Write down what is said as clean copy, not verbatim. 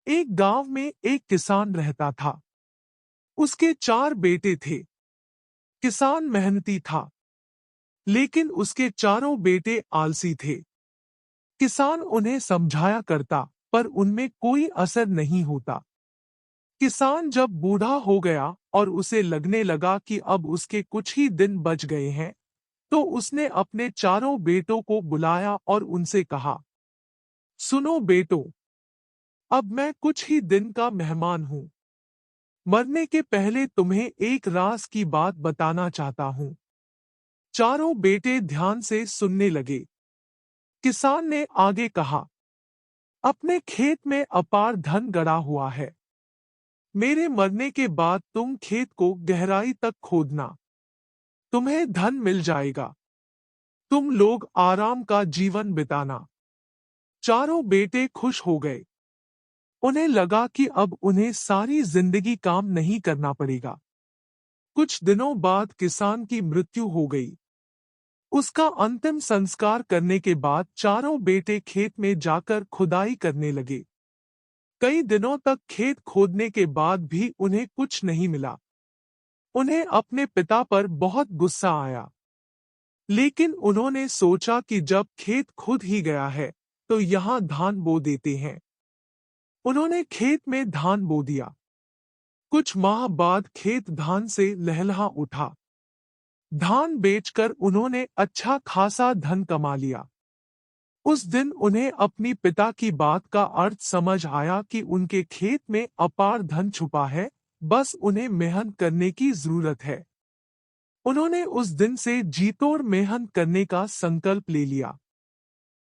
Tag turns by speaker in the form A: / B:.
A: एक गांव में एक किसान रहता था। उसके 4 बेटे थे। किसान मेहनती था, लेकिन उसके चारों बेटे आलसी थे। किसान उन्हें समझाया करता, पर उनमें कोई असर नहीं होता। किसान जब बूढ़ा हो गया और उसे लगने लगा कि अब उसके कुछ ही दिन बच गए हैं, तो उसने अपने चारों बेटों को बुलाया और उनसे कहा, सुनो बेटो, अब मैं कुछ ही दिन का मेहमान हूं। मरने के पहले तुम्हें एक राज की बात बताना चाहता हूं। चारों बेटे ध्यान से सुनने लगे। किसान ने आगे कहा, अपने खेत में अपार धन गड़ा हुआ है। मेरे मरने के बाद तुम खेत को गहराई तक खोदना। तुम्हें धन मिल जाएगा। तुम लोग आराम का जीवन बिताना। चारों बेटे खुश हो गए। उन्हें लगा कि अब उन्हें सारी जिंदगी काम नहीं करना पड़ेगा। कुछ दिनों बाद किसान की मृत्यु हो गई। उसका अंतिम संस्कार करने के बाद चारों बेटे खेत में जाकर खुदाई करने लगे। कई दिनों तक खेत खोदने के बाद भी उन्हें कुछ नहीं मिला। उन्हें अपने पिता पर बहुत गुस्सा आया। लेकिन उन्होंने सोचा कि जब खेत खुद ही गया है, तो यहाँ धान बो देते हैं। उन्होंने खेत में धान बो दिया। कुछ माह बाद खेत धान से लहलहा उठा। धान बेचकर उन्होंने अच्छा खासा धन कमा लिया। उस दिन उन्हें अपनी पिता की बात का अर्थ समझ आया कि उनके खेत में अपार धन छुपा है, बस उन्हें मेहनत करने की जरूरत है। उन्होंने उस दिन से जी तोड़ मेहनत करने का संकल्प ले लिया।